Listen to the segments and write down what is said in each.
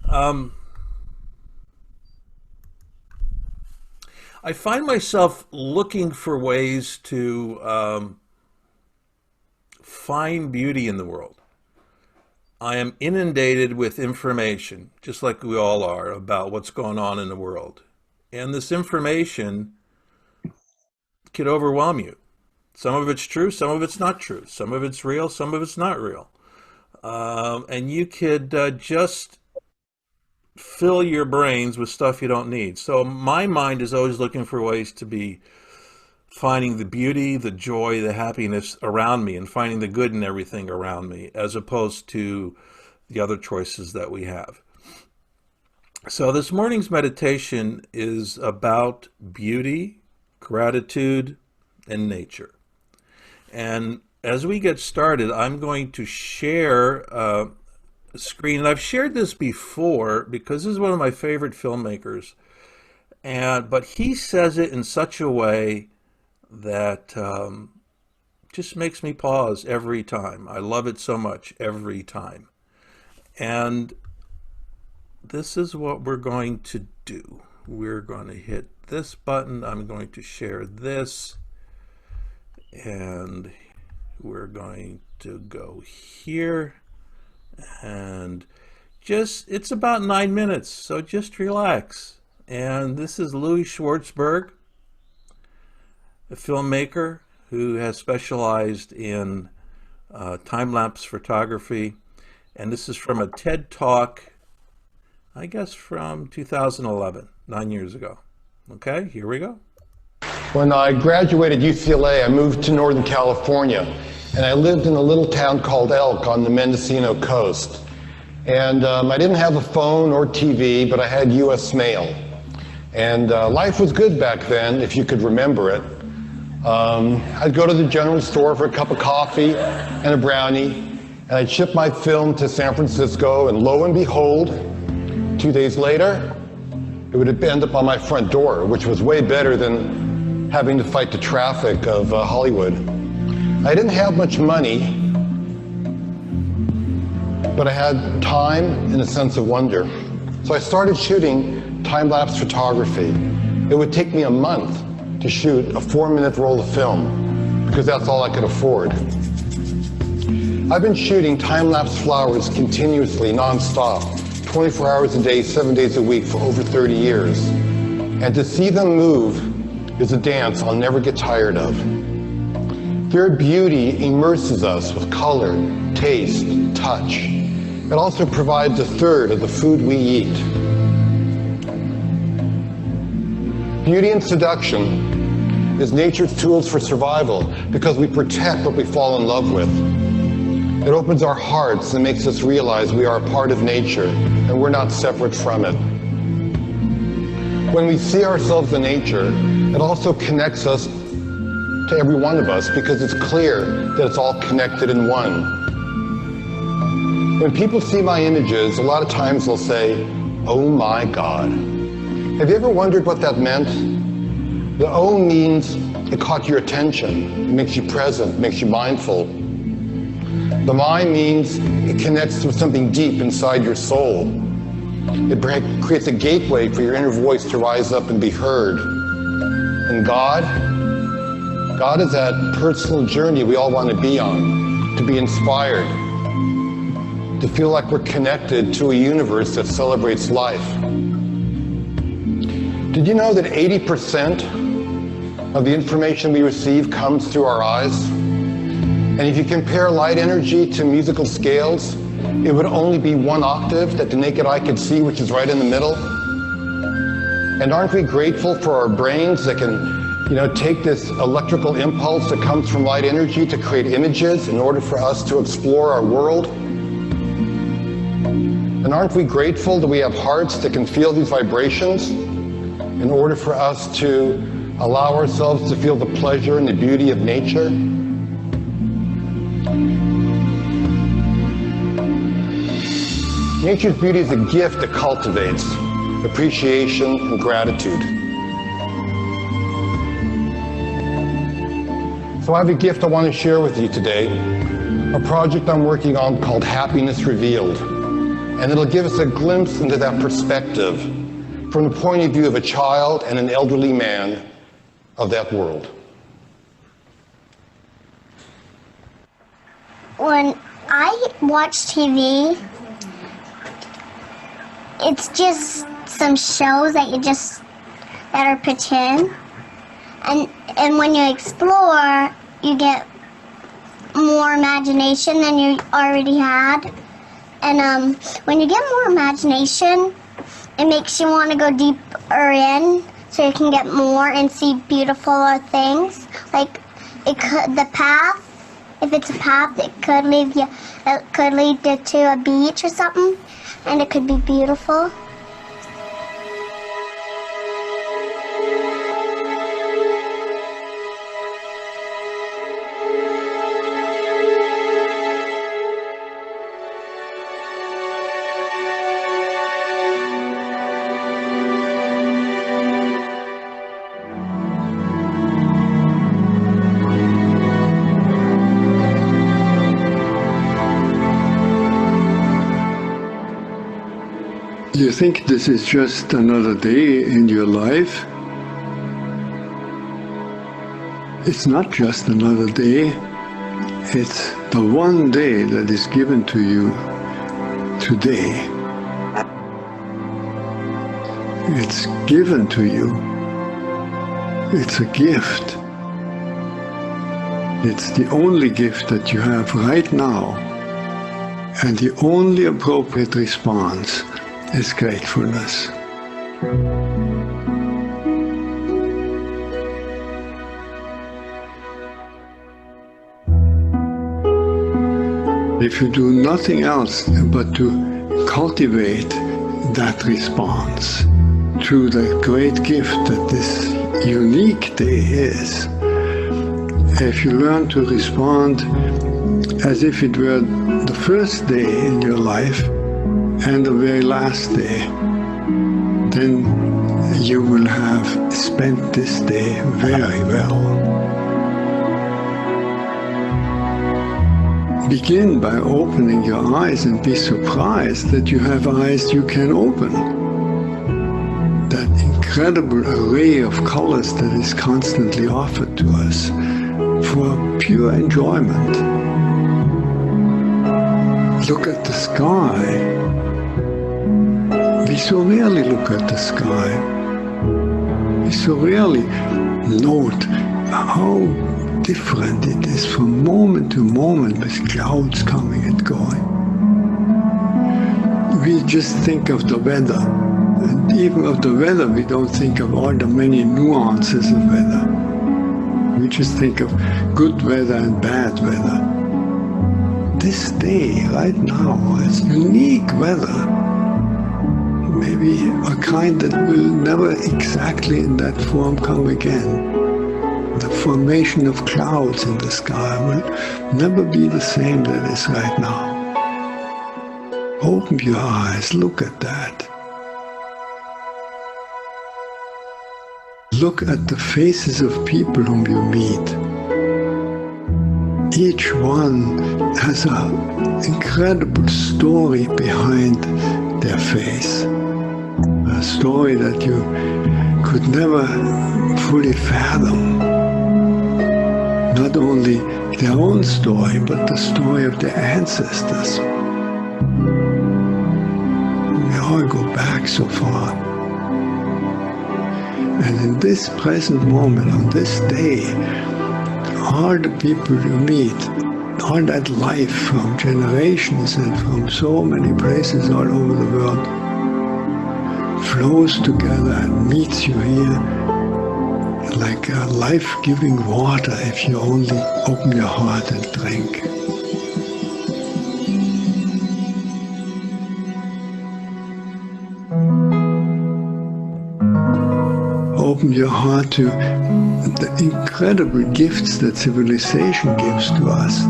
Um, I find myself looking for ways to find beauty in the world. I am inundated with information, just like we all are, about what's going on in the world. And this information could overwhelm you. Some of it's true, some of it's not true. Some of it's real, some of it's not real. And you could just fill your brains with stuff you don't need. So my mind is always looking for ways to be finding the beauty, the joy, the happiness around me and finding the good in everything around me, as opposed to the other choices that we have. So this morning's meditation is about beauty, gratitude, and nature. And as we get started, I'm going to share a screen. And I've shared this before because this is one of my favorite filmmakers. But he says it in such a way that just makes me pause every time. I love it so much every time. And this is what we're going to do. We're going to hit this button. I'm going to share this. And we're going to go here. And just, it's about 9 minutes, so just relax. And this is Louis Schwartzberg, a filmmaker who has specialized in time-lapse photography. And this is from a TED Talk, I guess from 2011, 9 years ago. Okay, here we go. When I graduated UCLA, I moved to Northern California, and I lived in a little town called Elk on the Mendocino coast. And I didn't have a phone or TV, but I had US mail. And life was good back then, if you could remember it. I'd go to the general store for a cup of coffee and a brownie, and I'd ship my film to San Francisco, and lo and behold, 2 days later, it would end up on my front door, which was way better than having to fight the traffic of Hollywood. I didn't have much money, but I had time and a sense of wonder. So I started shooting time-lapse photography. It would take me a month to shoot a 4-minute roll of film, because that's all I could afford. I've been shooting time-lapse flowers continuously, non-stop, 24 hours a day, 7 days a week for over 30 years. And to see them move is a dance I'll never get tired of. Their beauty immerses us with color, taste, touch. It also provides a third of the food we eat. Beauty and seduction is nature's tools for survival because we protect what we fall in love with. It opens our hearts and makes us realize we are a part of nature and we're not separate from it. When we see ourselves in nature, it also connects us to every one of us because it's clear that it's all connected in one. When people see my images, a lot of times they'll say, "Oh my God." Have you ever wondered what that meant? The "oh" means it caught your attention, it makes you present, makes you mindful. The "my" means it connects with something deep inside your soul. It creates a gateway for your inner voice to rise up and be heard. And God is that personal journey we all want to be on, to be inspired, to feel like we're connected to a universe that celebrates life. Did you know that 80% of the information we receive comes through our eyes? And if you compare light energy to musical scales, it would only be 1 octave that the naked eye could see, which is right in the middle. And aren't we grateful for our brains that can, take this electrical impulse that comes from light energy to create images in order for us to explore our world? And aren't we grateful that we have hearts that can feel these vibrations in order for us to allow ourselves to feel the pleasure and the beauty of nature? Nature's beauty is a gift that cultivates appreciation and gratitude. So I have a gift I want to share with you today, a project I'm working on called Happiness Revealed. And it'll give us a glimpse into that perspective from the point of view of a child and an elderly man of that world. When I watch TV, it's just some shows that are pretend. And when you explore, you get more imagination than you already had. And when you get more imagination, it makes you want to go deeper in so you can get more and see beautiful things. Like the path, if it's a path, it could lead you to a beach or something, and it could be beautiful. You think this is just another day in your life? It's not just another day. It's the one day that is given to you today. It's given to you. It's a gift. It's the only gift that you have right now. And the only appropriate response is gratefulness. If you do nothing else but to cultivate that response to the great gift that this unique day is, if you learn to respond as if it were the first day in your life and the very last day, then you will have spent this day very well. Begin by opening your eyes and be surprised that you have eyes you can open. That incredible array of colors that is constantly offered to us for pure enjoyment. Look at the sky. We so rarely look at the sky. We so rarely note how different it is from moment to moment with clouds coming and going. We just think of the weather. And even of the weather, we don't think of all the many nuances of weather. We just think of good weather and bad weather. This day, right now, is unique weather. Maybe a kind that will never exactly in that form come again. The formation of clouds in the sky will never be the same that is right now. Open your eyes, look at that. Look at the faces of people whom you meet. Each one has an incredible story behind their face. A story that you could never fully fathom. Not only their own story, but the story of their ancestors. We all go back so far. And in this present moment, on this day, all the people you meet, all that life from generations and from so many places all over the world flows together and meets you here like a life-giving water if you only open your heart and drink. Open your heart to the incredible gifts that civilization gives to us.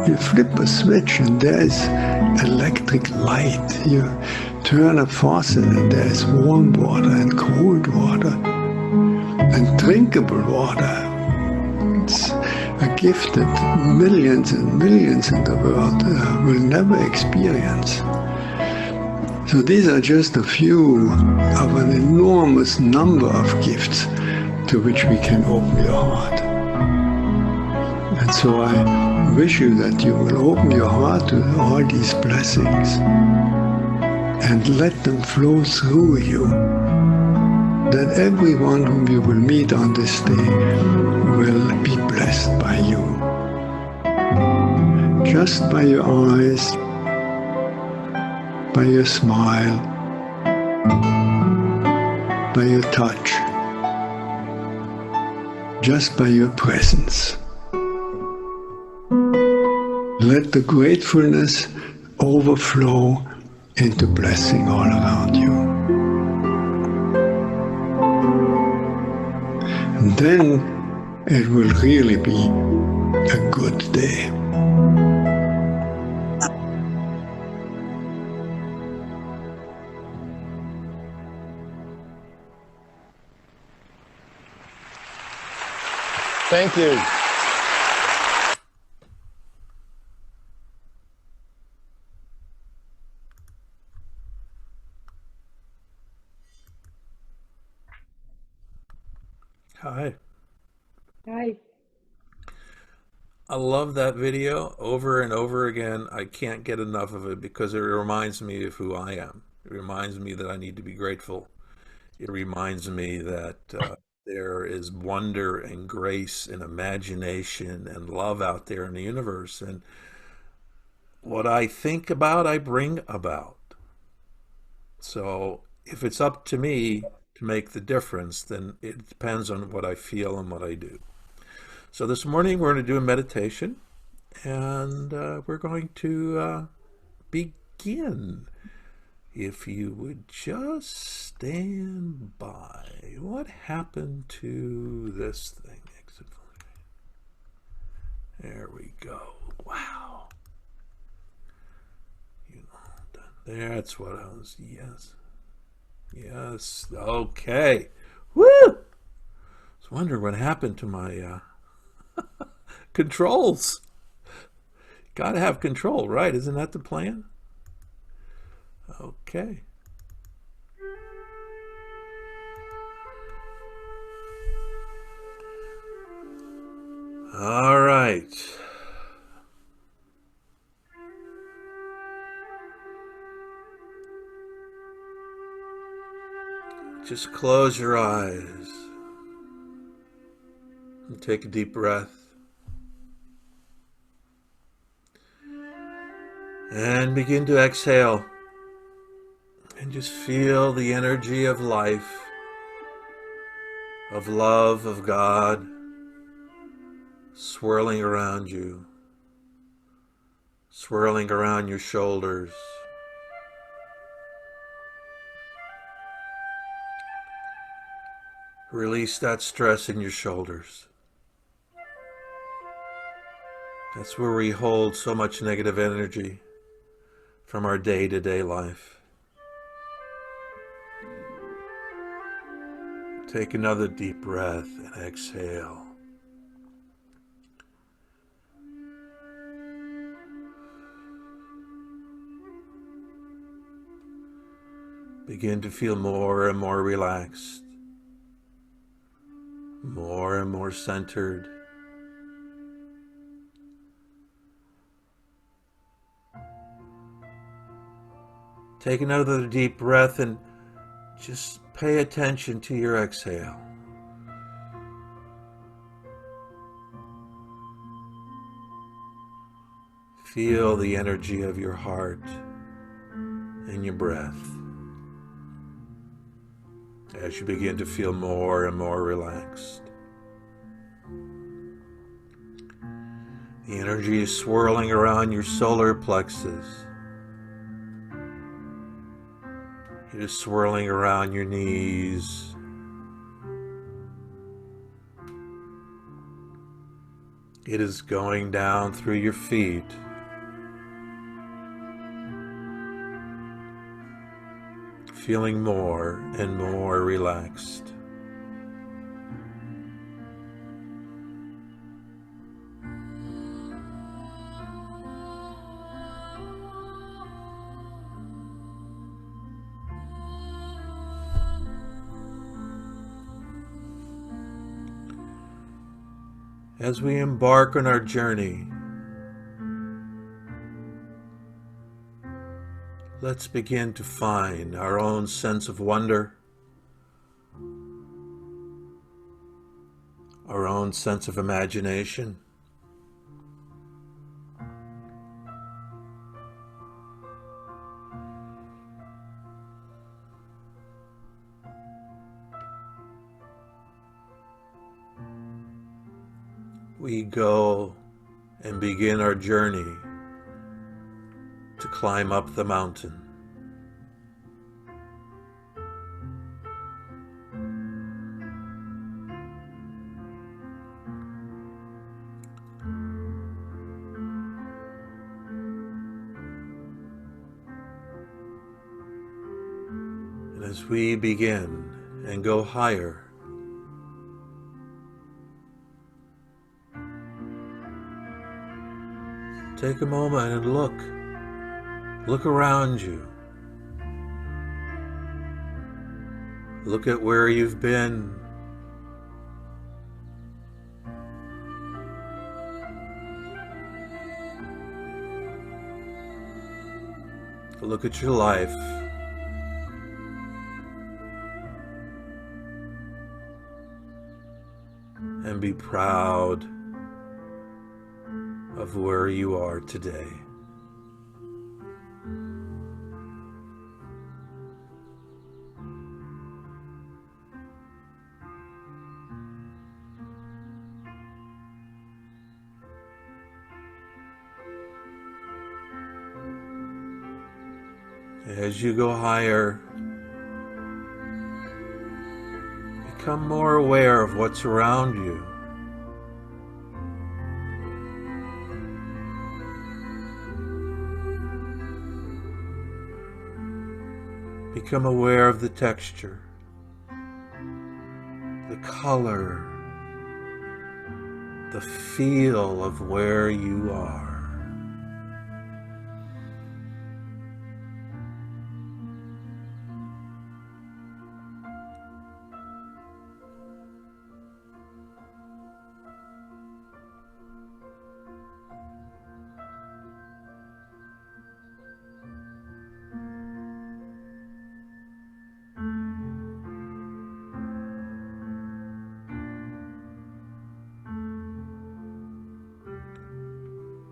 You flip a switch and there is electric light. You turn a faucet and there is warm water and cold water and drinkable water. It's a gift that millions and millions in the world will never experience. So these are just a few of an enormous number of gifts to which we can open your heart. And so I wish you that you will open your heart to all these blessings and let them flow through you, that everyone whom you will meet on this day will be blessed by you. Just by your eyes, by your smile, by your touch, just by your presence. Let the gratefulness overflow into blessing all around you. And then it will really be a good day. Thank you. Hi. Hi. I love that video over and over again. I can't get enough of it because it reminds me of who I am. It reminds me that I need to be grateful. It reminds me that there is wonder and grace and imagination and love out there in the universe. And what I think about, I bring about. So if it's up to me to make the difference, then it depends on what I feel and what I do. So this morning we're going to do a meditation, and we're going to begin. If you would just stand by. What happened to this thing? There we go. Wow. You know, that's what I was. Yes. Yes. Okay. Woo! I was wondering what happened to my controls. Gotta have control, right? Isn't that the plan? Okay. All right. Just close your eyes and take a deep breath. And begin to exhale. And just feel the energy of life, of love, of God, swirling around you, swirling around your shoulders. Release that stress in your shoulders. That's where we hold so much negative energy from our day-to-day life. Take another deep breath and exhale. Begin to feel more and more relaxed, more and more centered. Take another deep breath and just pay attention to your exhale. Feel the energy of your heart and your breath as you begin to feel more and more relaxed. The energy is swirling around your solar plexus. It is swirling around your knees. It is going down through your feet. Feeling more and more relaxed. as we embark on our journey, let's begin to find our own sense of wonder, our own sense of imagination. We go and begin our journey to climb up the mountain. And as we begin and go higher, take a moment and look around you. Look at where you've been. Look at your life. And be proud of where you are today. As you go higher, become more aware of what's around you. Become aware of the texture, the color, the feel of where you are.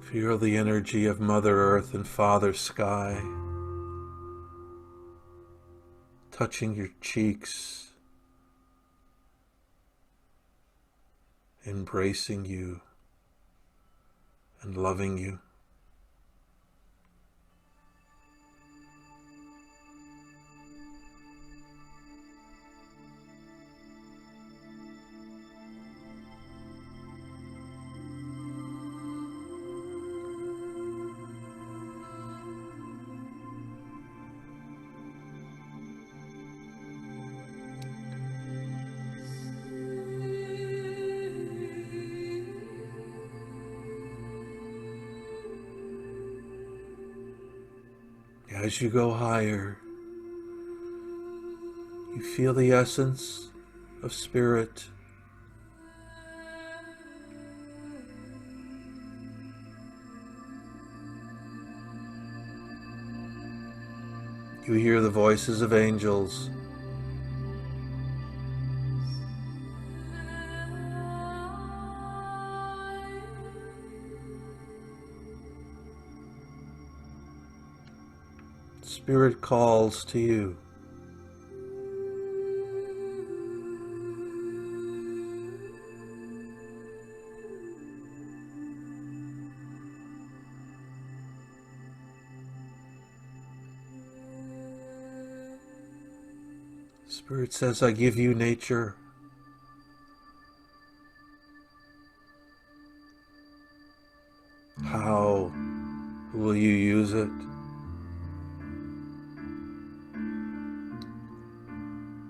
Feel the energy of Mother Earth and Father Sky touching your cheeks, embracing you and loving you. As you go higher, you feel the essence of spirit. You hear the voices of angels. Spirit calls to you. Spirit says, I give you nature. How will you use it?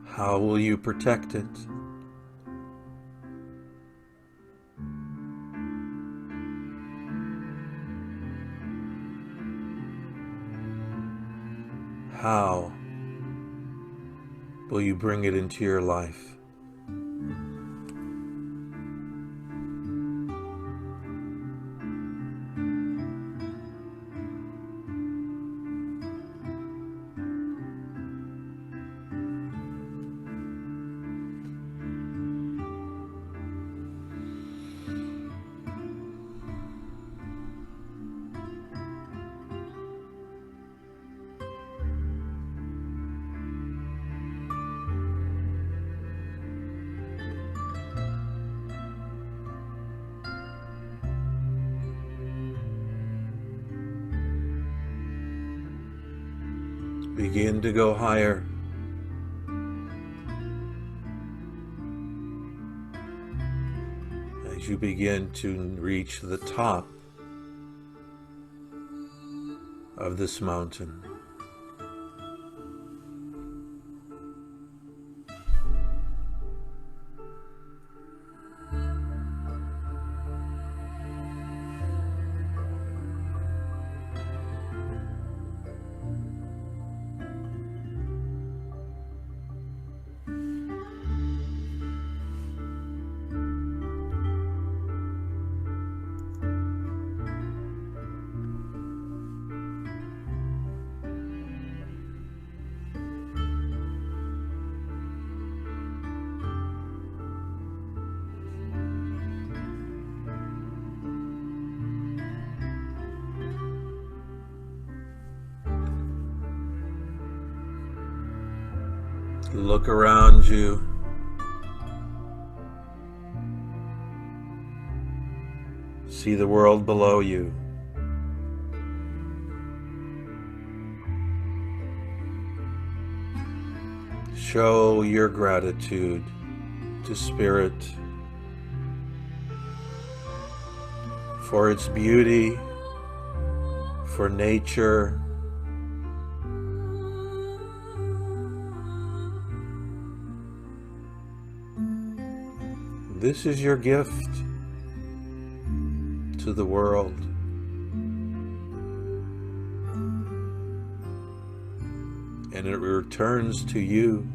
How will you protect it? How will you bring it into your life? begin to go higher. As you begin to reach the top of this mountain. Look around you. See the world below you. Show your gratitude to Spirit for its beauty, for nature, this is your gift to the world. And it returns to you.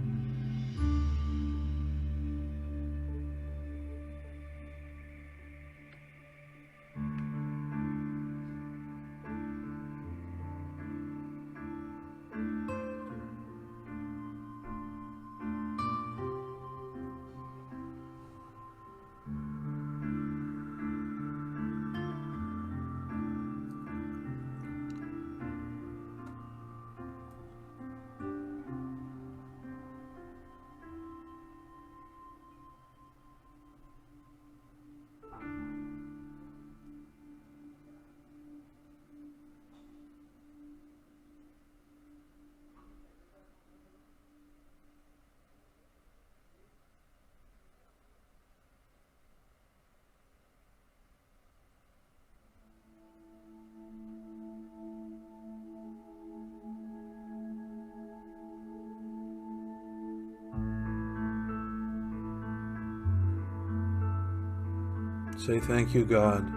Say thank you, God.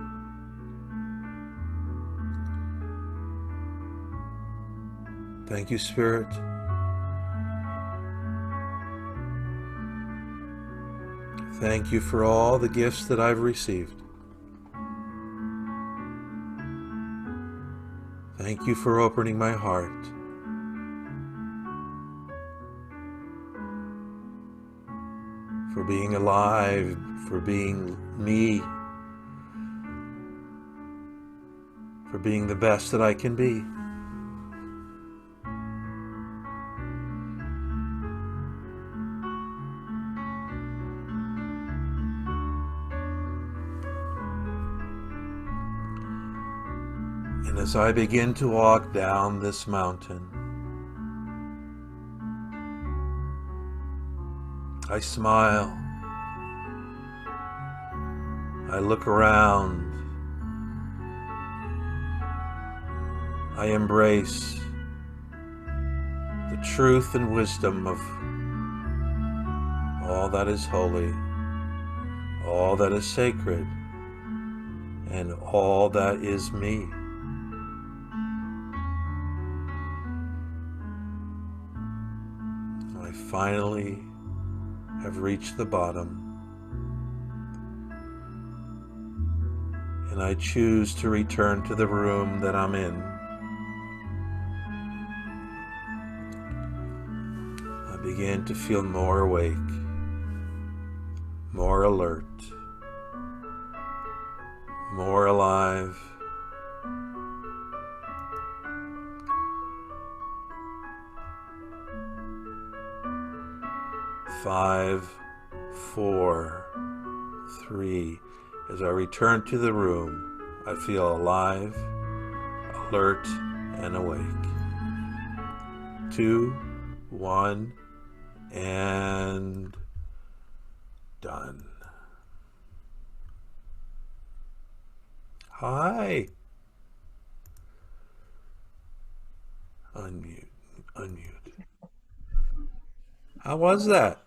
Thank you, Spirit. Thank you for all the gifts that I've received. Thank you for opening my heart. For being alive, for being me, for being the best that I can be. And as I begin to walk down this mountain, I smile. I look around. I embrace the truth and wisdom of all that is holy, all that is sacred, and all that is me. I finally have reached the bottom, and I choose to return to the room that I'm in. I begin to feel more awake, more alert, more alive. Five, 4, 3. As I return to the room, I feel alive, alert, and awake. 2, 1, and done. Hi. Unmute. How was that?